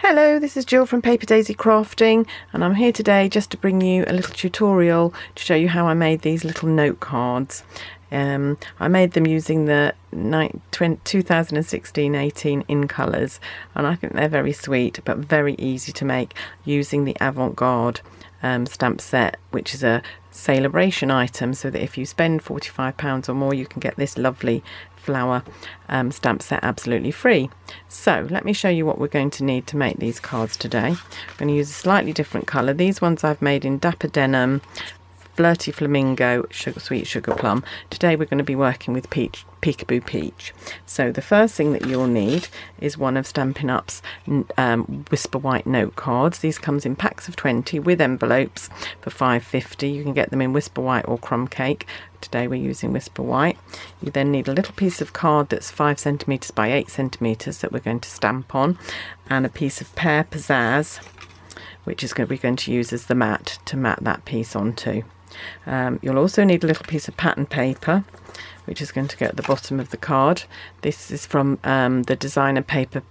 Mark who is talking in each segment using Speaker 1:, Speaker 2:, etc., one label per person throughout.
Speaker 1: Hello, this is Jill from Paper Daisy Crafting, and I'm here today just to bring you a little tutorial to show you how I made these little note cards. I made them using the 2016-18 in colours, and I think they're very sweet but very easy to make using the Avant Garden stamp set, which is a Sale-a-bration item, so that if you spend £45 or more you can get this lovely flower stamp set absolutely free. So let me show you what we're going to need to make these cards today. I'm going to use a slightly different colour. These ones I've made in Dapper Denim, Flirty Flamingo, Sweet Sugar Plum. Today we're going to be working with Peekaboo Peach. So the first thing that you'll need is one of Stampin' Up's Whisper White note cards. These comes in packs of 20 with envelopes for £5.50. You can get them in Whisper White or Crumb Cake. Today we're using Whisper White. You then need a little piece of card that's 5 centimetres by 8 centimetres that we're going to stamp on, and a piece of Pear Pizzazz, which is we're going to use as the mat to mat that piece onto. You'll also need a little piece of pattern paper, which is going to go at the bottom of the card. This is from the designer paper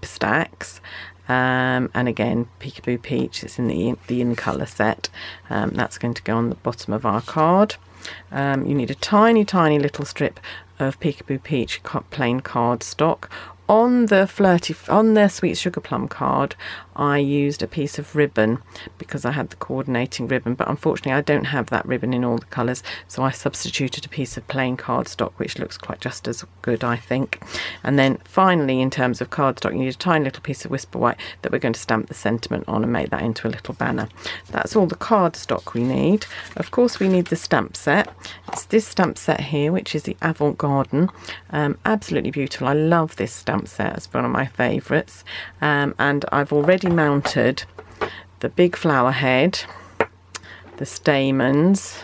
Speaker 1: stacks, and again Peekaboo Peach. It's in the in colour set. That's going to go on the bottom of our card. You need a tiny little strip of Peekaboo Peach plain cardstock. On the Sweet Sugar Plum card, I used a piece of ribbon because I had the coordinating ribbon, but unfortunately I don't have that ribbon in all the colours, so I substituted a piece of plain cardstock, which looks quite just as good, I think. And then finally, in terms of cardstock, you need a tiny little piece of Whisper White that we're going to stamp the sentiment on and make that into a little banner. That's all the cardstock we need. Of course, we need the stamp set. It's this stamp set here, which is the Avant Garden. Absolutely beautiful. I love this stamp set. It's one of my favourites, and I've already mounted the big flower head, the stamens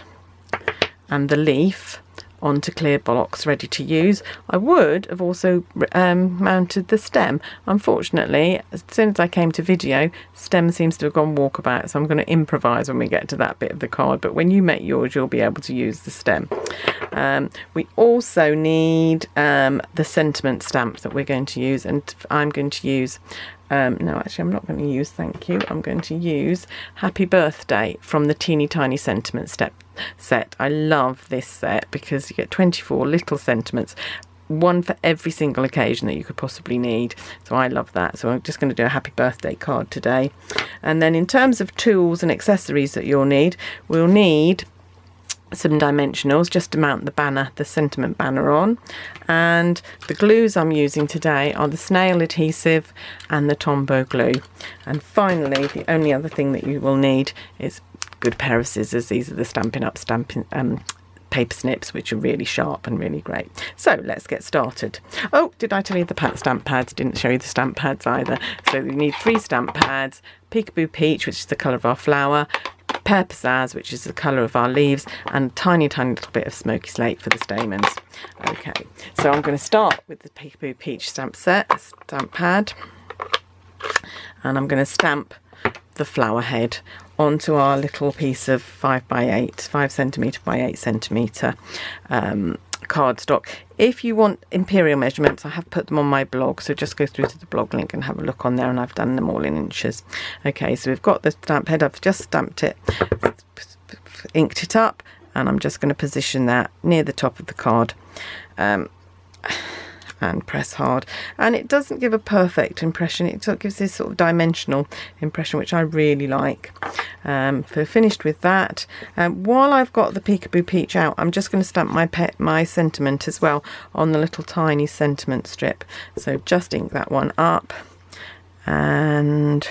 Speaker 1: and the leaf onto clear blocks ready to use. I would have also mounted the stem. Unfortunately, as soon as I came to video, stem seems to have gone walkabout, so I'm going to improvise when we get to that bit of the card, but when you make yours you'll be able to use the stem. We also need the sentiment stamp that we're going to use, and I'm going to use no, actually I'm not going to use thank you. I'm going to use Happy Birthday from the Teeny Tiny Sentiment set. I love this set because you get 24 little sentiments, one for every single occasion that you could possibly need. So I love that. So I'm just going to do a happy birthday card today. And then in terms of tools and accessories that you'll need, we'll need some dimensionals just to mount the banner, the sentiment banner on, and the glues I'm using today are the snail adhesive and the Tombow glue. And finally, the only other thing that you will need is a good pair of scissors. These are the Stampin' Up paper snips, which are really sharp and really great. So let's get started. Oh, did I tell you the stamp pads? Didn't show you the stamp pads either. So we need 3 stamp pads, Peekaboo Peach, which is the colour of our flower, Pear Pizzazz, which is the colour of our leaves, and a tiny little bit of Smoky Slate for the stamens. Okay, so I'm going to start with the Peekaboo Peach stamp pad, and I'm going to stamp the flower head onto our little piece of 5 centimetre by 8 centimetre cardstock. If you want imperial measurements, I have put them on my blog, so just go through to the blog link and have a look on there, and I've done them all in inches. Okay, so we've got the stamp head. I've just stamped it, inked it up, and I'm just going to position that near the top of the card and press hard. And it doesn't give a perfect impression, it gives this sort of dimensional impression, which I really like. So finished with that. While I've got the Peekaboo Peach out, I'm just going to stamp my sentiment as well on the little tiny sentiment strip. So just ink that one up and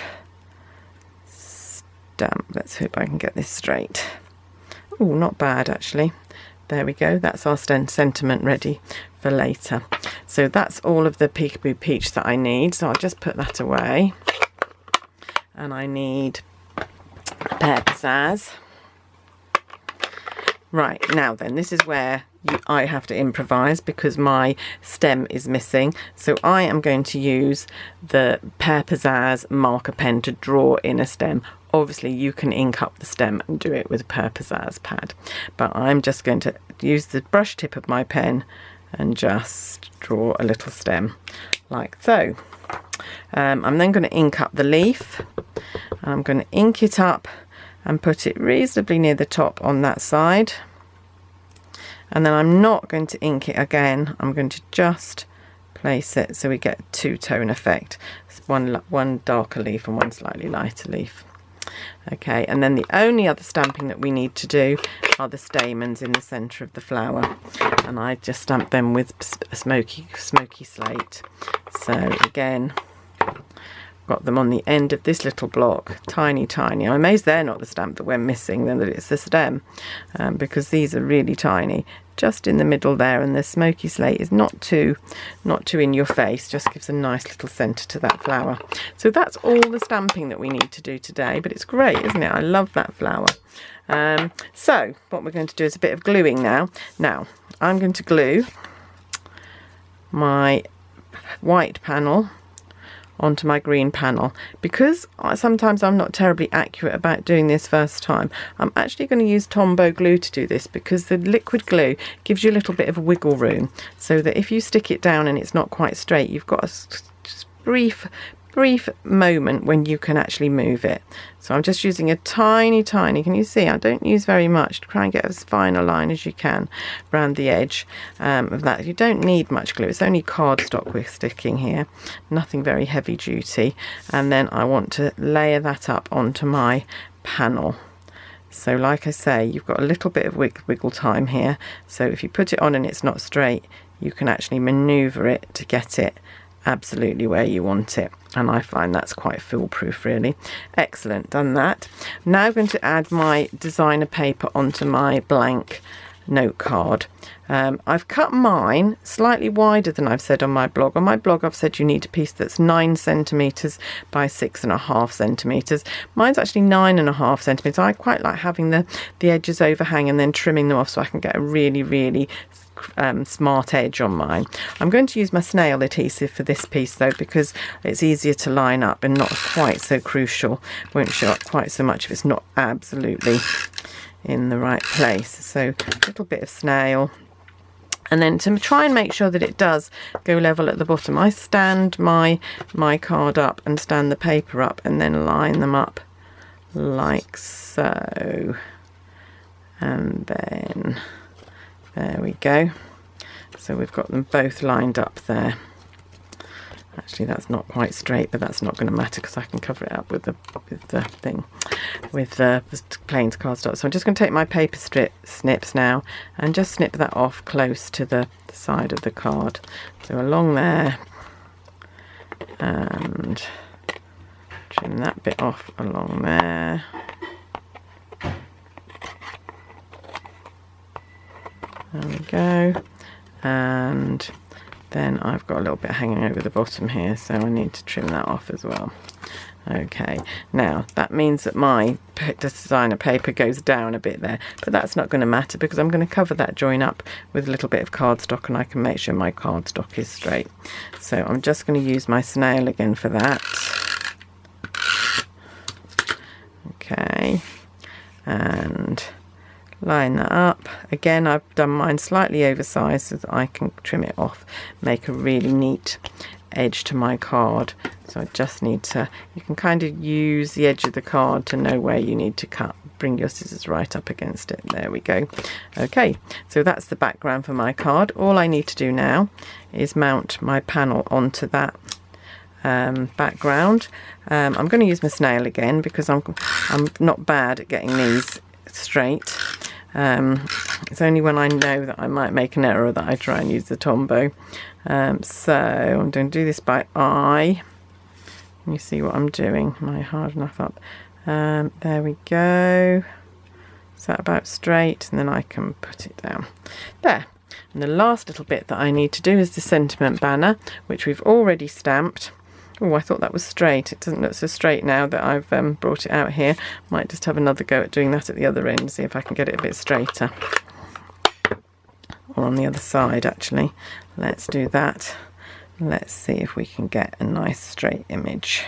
Speaker 1: stamp. Let's hope I can get this straight. Oh, not bad actually. There we go, that's our sentiment ready for later. So that's all of the Peekaboo Peach that I need, so I'll just put that away. And I need Pear Pizzazz. Right, now then, this is where I have to improvise because my stem is missing. So I am going to use the Pear Pizzazz marker pen to draw in a stem. Obviously you can ink up the stem and do it with a Pear Pizzazz pad, but I'm just going to use the brush tip of my pen and just draw a little stem like so. I'm then going to ink up the leaf. I'm going to ink it up and put it reasonably near the top on that side. And then I'm not going to ink it again. I'm going to just place it so we get a two-tone effect. It's one darker leaf and one slightly lighter leaf. Okay, and then the only other stamping that we need to do are the stamens in the centre of the flower, and I just stamp them with a smoky slate. So again, got them on the end of this little block, tiny. I'm amazed they're not the stamp that we're missing, then that it's the stem, because these are really tiny, just in the middle there, and the smoky slate is not too in your face, just gives a nice little centre to that flower. So that's all the stamping that we need to do today, but it's great, isn't it? I love that flower. So what we're going to do is a bit of gluing now. Now I'm going to glue my white panel onto my green panel. Because sometimes I'm not terribly accurate about doing this first time, I'm actually going to use Tombow glue to do this, because the liquid glue gives you a little bit of wiggle room, so that if you stick it down and it's not quite straight, you've got a brief moment when you can actually move it. So I'm just using a tiny, can you see, I don't use very much, to try and get as fine a line as you can around the edge of that. You don't need much glue, it's only cardstock we're sticking here, nothing very heavy duty. And then I want to layer that up onto my panel. So like I say, you've got a little bit of wiggle time here, so if you put it on and it's not straight, you can actually maneuver it to get it absolutely where you want it, and I find that's quite foolproof, really. Excellent, done that. Now I'm going to add my designer paper onto my blank note card. I've cut mine slightly wider than I've said on my blog. On my blog I've said you need a piece that's 9 centimetres by 6.5 centimetres. Mine's actually 9.5 centimetres. I quite like having the edges overhang and then trimming them off, so I can get a really smart edge on mine. I'm going to use my snail adhesive for this piece though, because it's easier to line up and not quite so crucial. Won't show up quite so much if it's not absolutely in the right place. So a little bit of snail, and then to try and make sure that it does go level at the bottom, I stand my card up and stand the paper up and then line them up like so, and then there we go. So we've got them both lined up there. Actually, that's not quite straight, but that's not going to matter because I can cover it up with the plain cardstock. So I'm just going to take my paper strip snips now and just snip that off close to the side of the card. So along there, and trim that bit off along there. There we go. And then I've got a little bit hanging over the bottom here, so I need to trim that off as well. Okay, now that means that my designer paper goes down a bit there, but that's not going to matter because I'm going to cover that join up with a little bit of cardstock, and I can make sure my cardstock is straight. So I'm just going to use my snail again for that. Okay, and line that up. Again, I've done mine slightly oversized so that I can trim it off, make a really neat edge to my card. So I just need to, you can kind of use the edge of the card to know where you need to cut. Bring your scissors right up against it. There we go. Okay, so that's the background for my card. All I need to do now is mount my panel onto that background. I'm going to use my snail again because I'm not bad at getting these straight. It's only when I know that I might make an error that I try and use the Tombow. So I'm going to do this by eye. You see what I'm doing? Am I hard enough up? There we go. Is that about straight? And then I can put it down. There. And the last little bit that I need to do is the sentiment banner, which we've already stamped. Oh, I thought that was straight. It doesn't look so straight now that I've brought it out here. Might just have another go at doing that at the other end, see if I can get it a bit straighter. Or on the other side, actually. Let's do that. Let's see if we can get a nice straight image.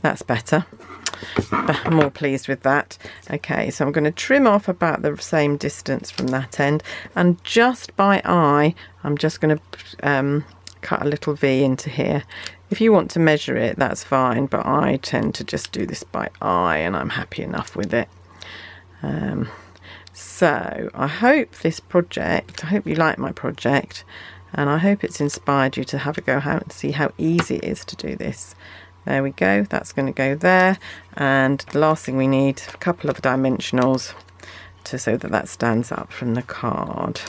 Speaker 1: That's better. I'm more pleased with that. Okay, so I'm going to trim off about the same distance from that end, and just by eye I'm just going to cut a little V into here. If you want to measure it, that's fine, but I tend to just do this by eye, and I'm happy enough with it. So I hope this project, I hope you like my project, and I hope it's inspired you to have a go and see how easy it is to do this. There we go, that's going to go there, and the last thing we need, a couple of dimensionals so that stands up from the card.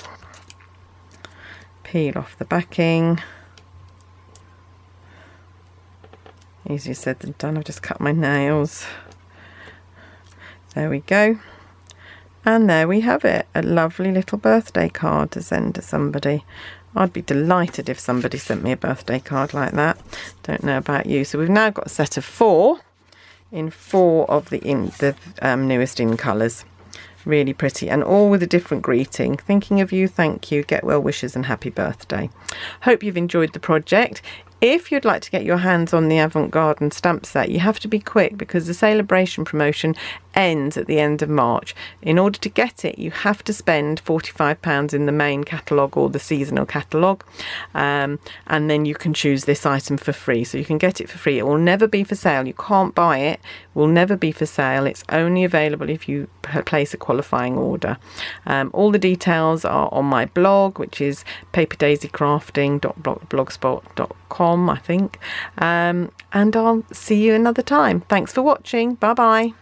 Speaker 1: Peel off the backing. Easier said than done, I've just cut my nails. There we go. And there we have it, a lovely little birthday card to send to somebody. I'd be delighted if somebody sent me a birthday card like that. Don't know about you. So we've now got a set of 4 in 4 of the newest in colours. Really pretty, and all with a different greeting. Thinking of you, thank you, get well wishes and happy birthday. Hope you've enjoyed the project. If you'd like to get your hands on the Avant Garden stamp set, you have to be quick because the Sale-a-bration promotion ends at the end of March. In order to get it, you have to spend £45 in the main catalogue or the seasonal catalogue, and then you can choose this item for free. So you can get it for free. It will never be for sale. You can't buy it. It will never be for sale. It's only available if you place a qualifying order. All the details are on my blog, which is paperdaisycrafting.blogspot.com, I think. And I'll see you another time. Thanks for watching. Bye bye.